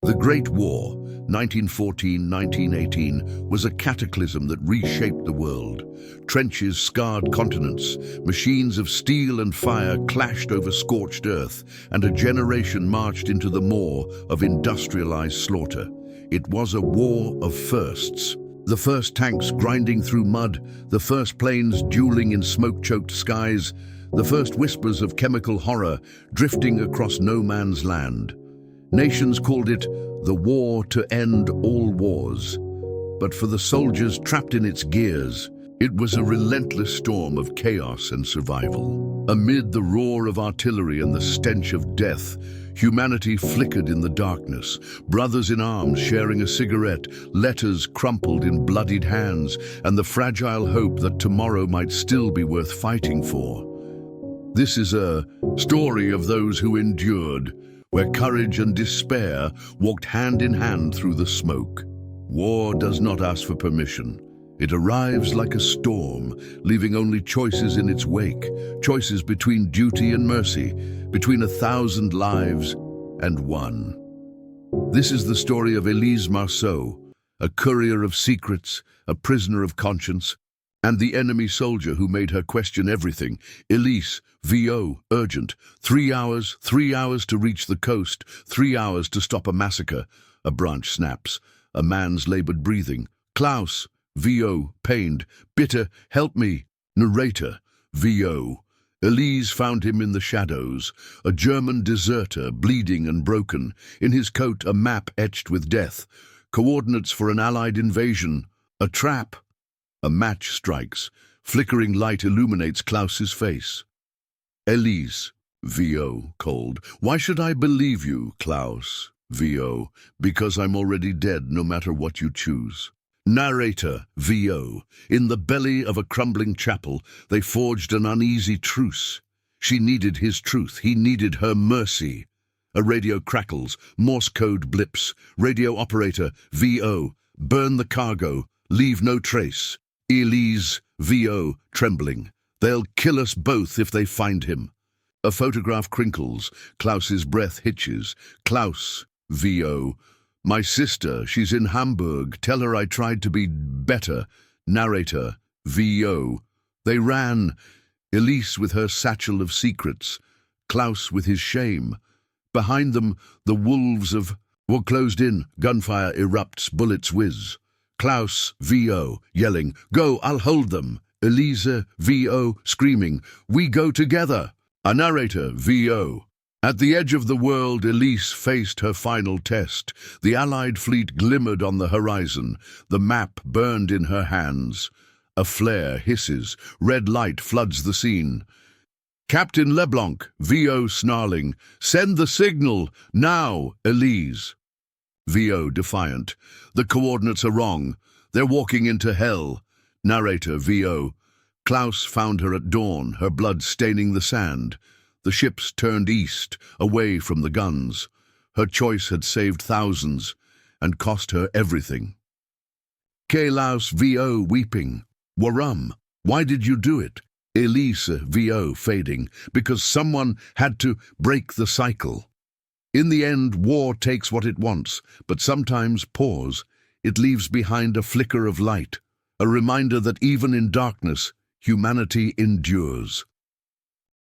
The Great War, 1914-1918, was a cataclysm that reshaped the world. Trenches scarred continents, machines of steel and fire clashed over scorched earth, and a generation marched into the maw of industrialized slaughter. It was a war of firsts. The first tanks grinding through mud, the first planes dueling in smoke-choked skies, the first whispers of chemical horror drifting across no man's land. Nations called it the war to end all wars. But for the soldiers trapped in its gears, it was a relentless storm of chaos and survival. Amid the roar of artillery and the stench of death, humanity flickered in the darkness, brothers in arms sharing a cigarette, letters crumpled in bloodied hands, and the fragile hope that tomorrow might still be worth fighting for. This is a story of those who endured, where courage and despair walked hand in hand through the smoke. War does not ask for permission. It arrives like a storm, leaving only choices in its wake, choices between duty and mercy, between 1,000 lives and one. This is the story of Élise Marceau, a courier of secrets, a prisoner of conscience, and the enemy soldier who made her question everything. Élise, VO, urgent. 3 hours to reach the coast, 3 hours to stop a massacre. A branch snaps, a man's labored breathing. Klaus, VO, pained, bitter, help me. Narrator, VO. Élise found him in the shadows, a German deserter, bleeding and broken. In his coat, a map etched with death. Coordinates for an Allied invasion. A trap. A match strikes. Flickering light illuminates Klaus's face. Élise, VO, cold. Why should I believe you, Klaus? VO, because I'm already dead no matter what you choose. Narrator, VO. In the belly of a crumbling chapel, they forged an uneasy truce. She needed his truth, he needed her mercy. A radio crackles, Morse code blips. Radio operator, VO. Burn the cargo, leave no trace. Élise, VO, trembling. They'll kill us both if they find him. A photograph crinkles. Klaus's breath hitches. Klaus, VO. My sister, she's in Hamburg. Tell her I tried to be better. Narrator, VO. They ran. Élise with her satchel of secrets. Klaus with his shame. Behind them, the wolves were closed in. Gunfire erupts, bullets whiz. Klaus, VO, yelling, go, I'll hold them. Élise, VO, screaming, we go together. A narrator, VO. At the edge of the world, Élise faced her final test. The Allied fleet glimmered on the horizon. The map burned in her hands. A flare hisses. Red light floods the scene. Captain Leblanc, VO snarling, send the signal, now, Élise. VO defiant. The coordinates are wrong. They're walking into hell. Narrator, VO. Klaus found her at dawn, her blood staining the sand. The ships turned east, away from the guns. Her choice had saved thousands and cost her everything. Klaus, VO, weeping. Warum, why did you do it? Élise, VO, fading. Because someone had to break the cycle. In the end, war takes what it wants, but sometimes pause. It leaves behind a flicker of light, a reminder that even in darkness, humanity endures.